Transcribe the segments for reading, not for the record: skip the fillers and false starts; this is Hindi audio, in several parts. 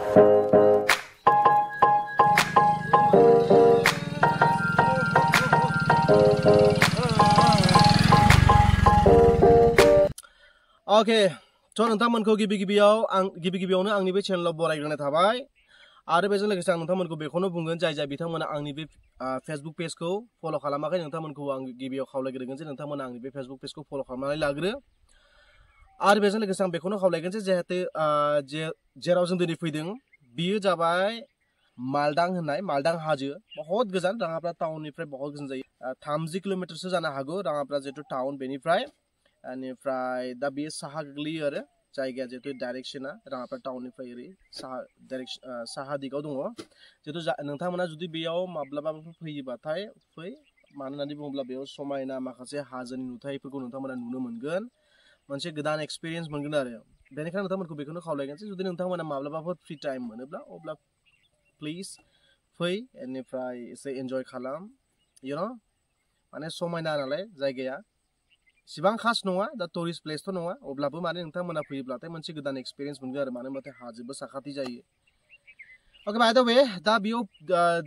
Okay, so नोंथांमोनखौ गिबि-गिबियावनो आंनि बे चेनेलाव बरायग्रोनाय थाबाय आरो बेजों लोगोसे आं नोंथांमोनखौ बेखौनो बुंगोन जाय बिथांमोना आंनि बे फेसबुक पेजखौ फल' खालामाखै नोंथांमोनखौ आं गिबियाव खावलायग्रोगोन जे नोंथांमोना आंनि बे फेसबुक पेजखौ फल' खालामनानै लाग्रो आरो बेजों लोगोसे आं बेखौनो खावलायगोन जे जाहाथे जेराव जों दिनै फैदों बियो जाबाय मालदां हाजो बहुत गोजान राङापारा टाउननिफ्राय बहुत गोजान जायो 30 किल'मिटारसो जानो हागौ राङापारा जिहेतु टाउन बेनिफ्राय दा बेयो साहा गोग्लैयो आरो जायगाया जिहेतु डाइरेक्शना राङापारा टाउननिफ्राय ओरै साहा दिगाव दङ जिहेतु नोंथांमोना जुदि बेयाव माब्लाबाफोर फैयोबाथाय फै मानो होननानै बुङोब्ला बेयाव समायना माखासे हाजोनि नुथायफोरखौ नोंथांमोना नुनो मोनगोन मोनसे गोदान एक्सपिरियेन्स मोनगोन आरो बेनिखायनो नोंथांमोनखौ बेखौनो खावलायगोन जे जुदि नोंथांमोना माब्लाबाफोर फ्रि टाइम मोनोब्ला अब्ला प्लिज फै बेनिफ्राय एसे एन्जय खालाम माने समायना नालाय जायगाया इसिबां खास नङा दा टुरिस्ट प्लेसथ' नङा अब्लाबो माने नोंथांमोना फैयोब्लाथाय मोनसे गोदान एक्सपिरियेन्स मोनगोन आरो मानो होनबाथाय हाजोबो साखाथि जायो ओके बाय द वे दा बेयाव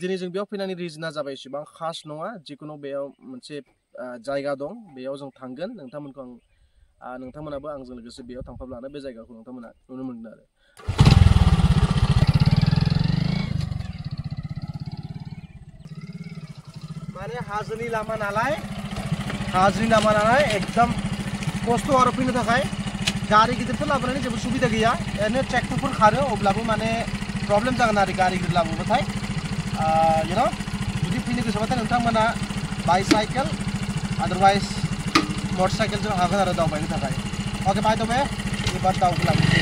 दिनै जों बेयाव फैनायनि रिजोना जाबाय इसिबां खास नङा जिखुनु बेयाव मोनसे जायगा दं बेयाव जों थांगोन नोंथांमोनाबो आंजों लोगोसे बेयाव थांफाब्लानो बे जायगाखौ नोंथांमोना नुनो मोनगोन आरो माने हाजोनि लामा नालाय एकदम खस्थ' आरो फैनो थाखाय गारि गिदिरफोर लाबोनानै जेबो सुबिदा गैया ओरैनो ट्रेक्टरफोर खारो अब्लाबो माने प्रब्लेम जागोन आरो गारि गिदिर लाबोबाथाय जुदि फैनो गोसोबाथाय नोंथांमोना बाइसाइकेल आदारवाइज मटर साइकेलजों हागोन आरो दावबायनो थाखाय ओके बाय द वे एबार दावबायलांनोसै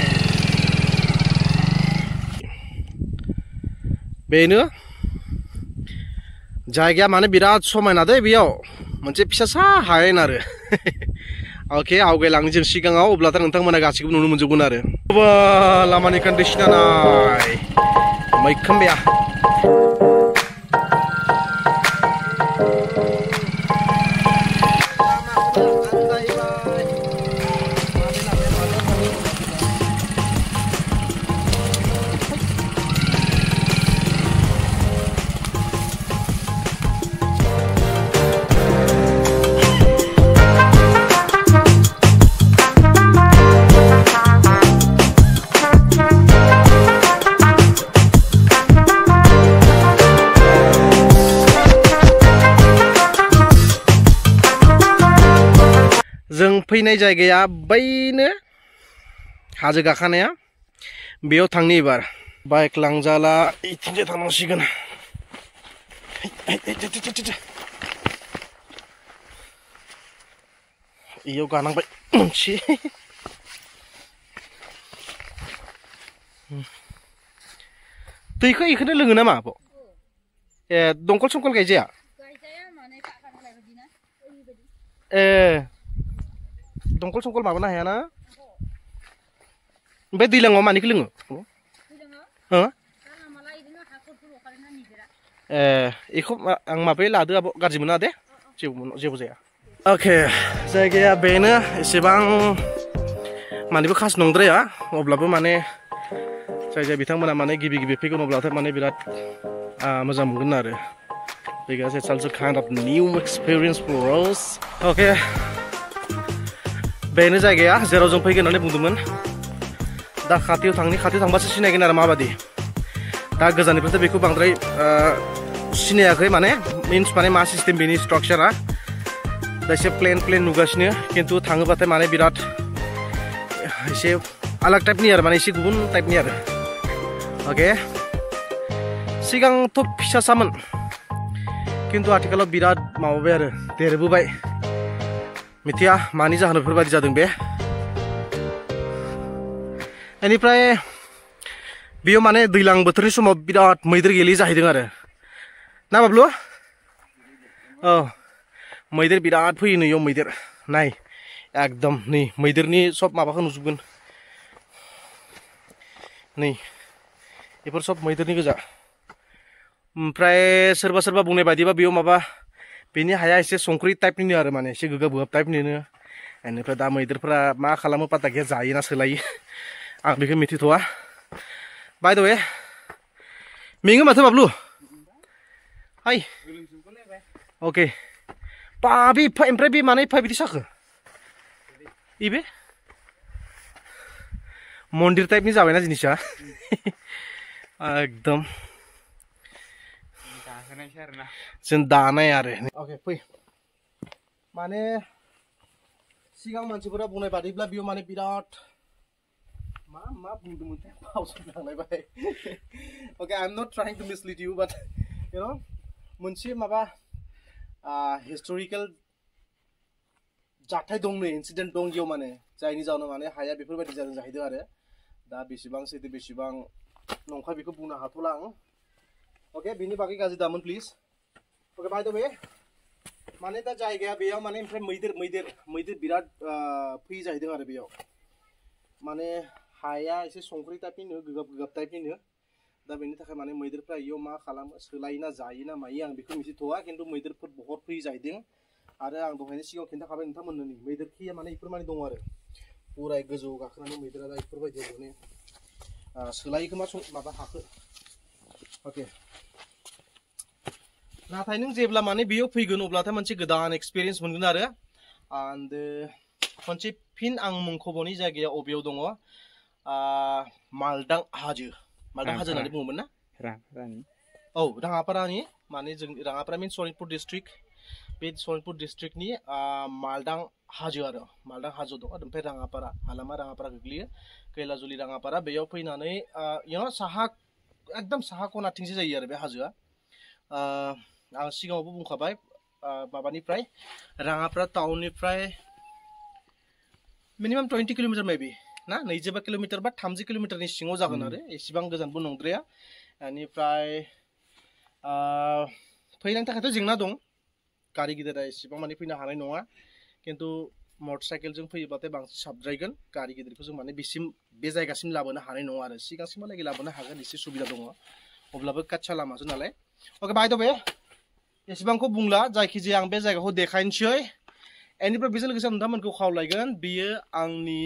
बेनो जायगाया माने बिराद समायना दे बेयाव मोनसे फिसासा हायेन आरो ओके आवगायलांनो जों सिगाङाव अब्लाथाय नोंथांमोना गासैखौबो नुनो मोनजोबगोन आरो लामानि कन्डिशना नाय मैखोम बेया जों फैनाय जायगाया बैनो हाजो गाखानाया बेयाव थांनि एबार बाइक लांजाला इथिंजाय थांनांसिगोन इयाव गानांबाय मोनसे दैखौ इखौनो लोङो नामा आब' दंखल संखल गायजाया दंखल संखल माबानो हायाना ओमफ्राय दैलाङाव मानिखौ लोङो बेखौ आं माबायै लादो आब' गाज्रि मोना दे जेबो जाया अके जायगाया बेनो एसेबां मानिबो खास नंद्राया अब्लाबो माने जाय बिथांमोना माने गिबि फैगोन अब्लाथाय माने बिराद मोजां मोनगोन आरो because it's also kind of new experience for us okay बेनो जायगाया जेराव जों फैगोन होननानै बुंदोंमोन दा खाथियाव थांबासो सिनायगोन आरो माबादि दा गोजाननिफ्रायथ' बेखौ बांद्राय सिनायाखै माने मिन्स माने मा सिस्टेम बेनि स्ट्राक्चारा दा एसे प्लेन नुगासिनो खिन्थु थाङोबाथाय माने बिराद एसे आलाग टाइपनि आरो माने एसे गुबुन टाइपनि आरो ओके सिगांथ' फिसासामोन खिन्थु आथिखालाव बिराद माबाबाय आरो देरबोबाय मिथिया मानि जाहोनाव बेफोरबायदि जादों बे बेनिफ्राय बेयाव माने दैज्लां बोथोरनि समाव बिराद मैदेर गेले जाहैदों आरो ना बाब्लु औ मैदेर बिराद फैयो नै इयाव मैदेर नाय एकदम नै मैदेरनि सब माबाखौ नुजोबगोन नै बेफोर सब मैदेरनि गोजा ओमफ्राय सोरबा बुंनाय बायदिबा बेयाव माबा बेनि हाया एसे संख्रि टाइपनिनो आरो माने एसे गोगाब टाइपनिनो बेनिफ्राय दा मैदेरफोरा मा खालामो पाता गैया जायोना सोलायो आं बेखौ मिथिथ'वा By the way, mình mà thưa Bablu. Hay. Okay. Pabi imprebi mana pabi di sak. Ibe. Mondir type ni jabe na jinisya. Ekdom. Sen dana yare. Okay, fui. Mane sigang mansipura bunai badibla bio mane birat. Ma bundu munte pause langnai bai. Okay, I'm not trying to mislead you, but you know, munsi maba historical जाथाय दं नै incident दं जियाव माने जायनि जाउनाव माने हाया बेफोरबायदि जादों जाहैदों आरो दा बेसेबां सैथो बेसेबां नंखाय बेखौ बुंनो हाथ'ला आं ओके बिनि बागै गाज्रि दामोन please okay by the way माने दा जायगाया बेयाव माने ओमफ्राय मैदेर बिराद फैयो जाहैदों आरो बेयाव माने हाया एसे संख्रि टाइपनिनो गोगाब टाइपनिनो दा बेनि थाखाय माने मैदेरफ्रा इयाव मा खालामो सोलायोना जायोना मायो आं बेखौ मिथिथ'वा खिन्थु मैदेरफोर बहुत फैयो जाहैदों आरो आं दहायनो सिगाङाव खिन्थाखाबाय नोंथांमोननो नै मैदेर खिया माने इफोर माने दं आरो पुराय गोजौ गाखोनानै मैदेरा दा इफोरबायदि माने सोलायो खोमा माबा हाखो ओके नाथाय नों जेब्ला माने बेयाव फैगोन अब्लाथाय मोनसे गोदान एक्सपिरियेन्स मोनगोन आरो एन्ड खनसे फिन आं मुंख'बनि जायगाया अबेयाव दङ मालदां हाजो होननानै बुङोमोन ना राङापारानि औ राङापारानि माने जों राङापारा मिन्स सनितपुर डिस्ट्रिक्ट बे सनितपुर डिस्ट्रिक्टनि मालदां हाजो आरो मालदां हाजो दं ओमफ्राय राङापारा हालामा राङापारा गोग्लैयो कैलाजुलि राङापारा बेयाव फैनानै साहा एकदम साहा खनाथिंसो जायो आरो बे हाजोआ आं सिगाङावबो बुंखाबाय माबानिफ्राय राङापारा टाउननिफ्राय मिनिमाम 20 किलोमिटार मेबि ना 25 किलोमिटार बा 30 किलोमिटारनि सिङाव जागोन आरो एसेबां गोजानबो नंद्राया बेनिफ्राय फैनायनि थाखायथ' जेंना दं गारि गिदिरा एसेबां माने फैनो हानाय नङा खिन्थु मटरसाइकेलजों फैयोबाथाय बांसिन साबद्रायगोन गारि गिदिरखौ जों माने बे जायगासिम लाबोनो हानाय नङा आरो सिगांसिमहालागै लाबोनो हागोन एसे सुबिदा दङ अब्लाबो काच्चा लामासो नालाय ओके बाय द वे एसेबांखौ बुंला जायखिजाया आं बे जायगाखौ देखायनोसै बेनिफ्राय बेजों लोगोसे नोंथांमोनखौ खावलायगोन बियो आंनि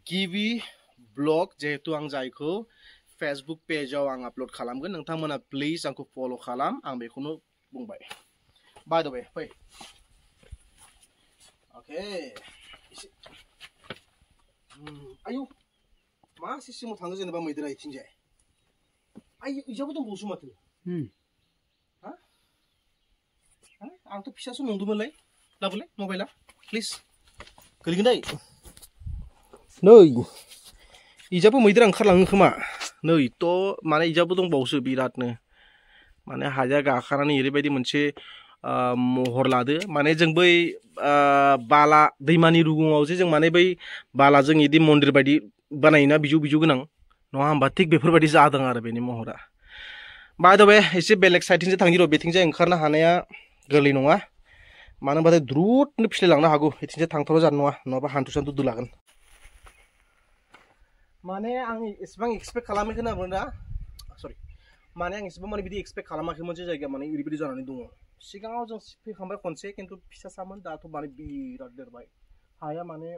गिबि ब्लग जिहेतु आं जायखौ फेसबुक पेजाव आं आपल'ड खालामगोन नोंथांमोना प्लिज आंखौ फल' खालाम आं बेखौनो बुंबाय बाय द वे फै ओके आयु मा सिस्टेमाव थाङो जेनेबा मैदेरा इथिंजाय आयु इजाबो दंबावोसो माथो आंथ' फिसासो नंदोंमोनलै लाबोलाय मबाइला प्लिज गोलैगोन दै नै इजाबो मैदेरा ओंखारलाङो खोमा नै थ' माने इजाबो दंबावोसो बिरादनो माने हाजोआ गाखानानै ओरैबायदि मोनसे महर लादो माने जों बै बाला दैमानि रुगुङाव जे जों माने बै बालाजों इदि मन्दिर बायदि बानायोना बिजौ गोनां नङा होमबा थिग बेफोरबायदि जादों आरो बेनि महरा बाय द वे एसे बेलेग साइडथिंसो थांनि र' बेथिंजाय ओंखारनो हानाया गोरलै नङा मानो होनबाथाय द्रुदनो फिस्लायलांनो हागौ बेथिंजाय थांथाव जानाय नङा नङाबा हान्थु सान्थु दोलागोन माने आं एसेबां एक्सपेक्ट खालामाखैमोन आरो ना सरि माने आं एसेबां माने बिदि एक्सपेक्ट खालामाखैमोन जे जायगाया माने ओरैबायदि जानानै दङ सिगाङाव जों फैखांबाय खनसे खिन्थु फिसासामोन दाथ' माने बिराद देरबाय हाया माने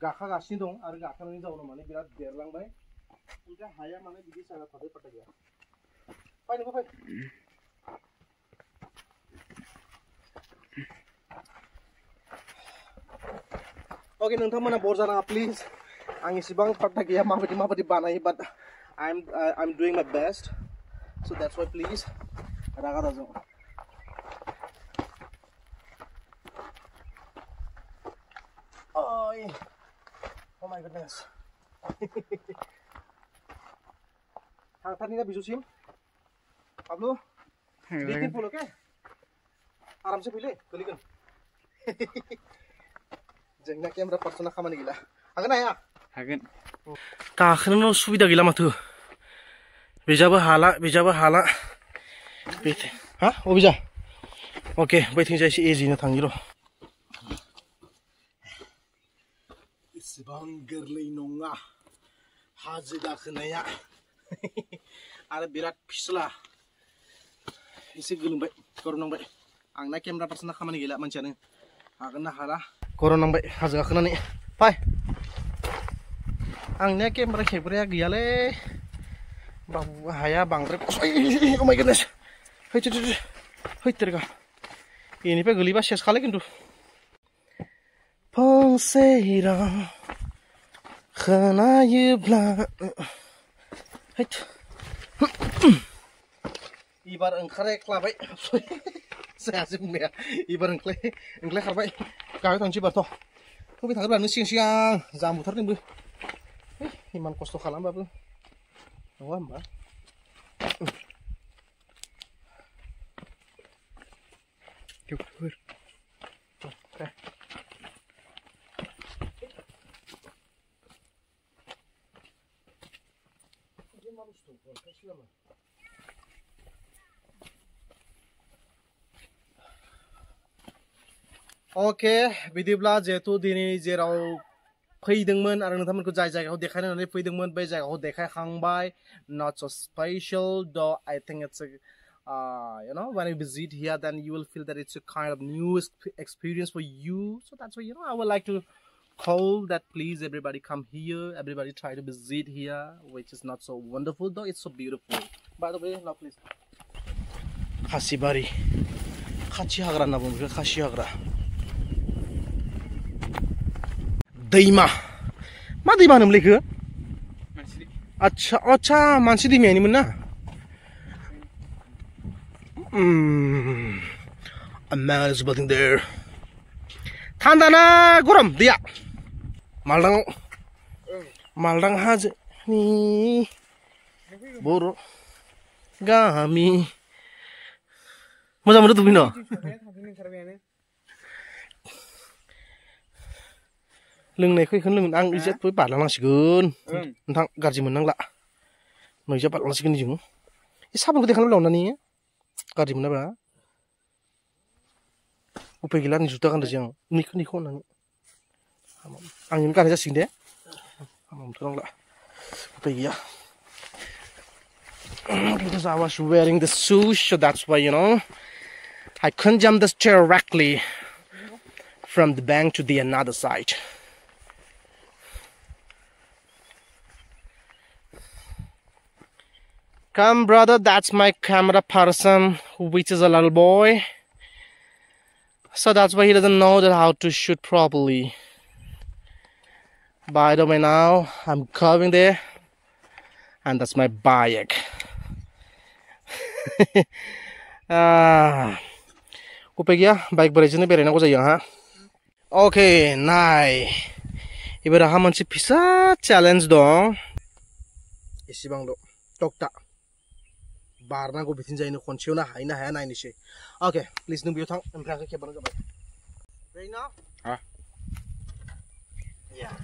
गाखागासिनो दं आरो गाखानायनि जाउनाव माने बिराद देरलांबाय ओमफ्राय हाया माने बिदि जायगा थाबाय पाता गैया फै नोंबो फै ओके नोंथांमोना बर जानाङा प्लिज आं एसेबां पाता गैया माबायदि बानायो बाट I'm doing my best so that's why please Raga दाजों oh my goodness थांथारनि ना बिजुसिम Pablo be careful okay आरामसे फैलै गोलैगोन जोंना केमेरा पार्सना खामानि गैला हागोन ना हाया हागोन गाखोनो सुबिदा गैला माथो बेजाबो हाला हा अबिजा ओके बैथिंजाय एसे एजिनो थांनि र' इसेबां गोरलै नङा हाजो गाखोनाया आरो बिराद फिस्ला एसे गोलोमबाय गरम नांबाय आंना केमेरा पार्सना खामानि गैला मानसियानो हागोन ना हाला गरम नांबाय हाजो गाखोनानै Fai. Angnya kamera खेबग्राया गैयालै हाया बांद्राय oh my goodness है तेरगा इनिफ्राय गोलैबा सेस खालाय खिन्थु फंसे राव खोनायोब्ला हैत इबार ओंखारख्लाबाय जायासै बुंनाया इबार ओंखारखाबाय गाहायाव थांसै बारथ' फैबाय थागोन नों सिगां जामुथारदोंबो इमान खस्थ' खालामबाबो नङा होमबा Okay, बिदिब्ला जेहेतु दिनै जेराव फैदोंमोन आरो नोंथांमोनखौ जाय जायगायाव देखायनो होननानै फैदोंमोन बे जायगायाव देखायखांबाय not so special though I think it's a you know when you visit here then you will feel that it's a kind of new experience for you so that's why you know I would like to call that please everybody come here everybody try to visit here which is not so wonderful though it's so beautiful by the way now please Khasibari Khachi Hagra na buङो Khachi Hagra दैमा मा दैमा होनोमोनलै इखो अच्छा मानसि दैमायानोमोन ना a man is bathing there थान्दा ना गरम दैया मालदां हाजोनि बर' गामि मोजां मोनो दुगैनो लोंनायखौ इखौनो लोंगोन आं इजातबो बारलांनांसिगोन नोंथां गाज्रि मोननांला नयजा बारलांसिगोन जों ए साबोनखौ देखायना लावनानै गाज्रि मोनाबा उपाय गैला आंनि जुथा गानदोंसै आं निखौ होननानै आंनिनो गाननाय जासिगोन दे मोनथ'नांला उपाय गैया because I was wearing the shoes so that's why you know I couldn't jump this directly from the bank to the another side. Come brother, that's my camera person, which is a little boy. So that's why he doesn't know that how to shoot properly. By the way now, I'm curving there. And that's my bike. Upegya, bike berejenis berenak aja ya ha. Okay, nai. Ibarat hamansi bisa challenge dong. Isi bang do, tokta. Barna go bitin jaino konsiona haina haya nai nisi. Okay, please nung biotang, emprang ke barang coba. Ready now? Ah. Yeah.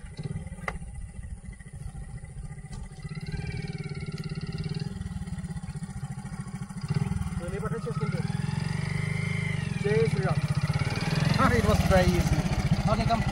It was very easy. Okay, come.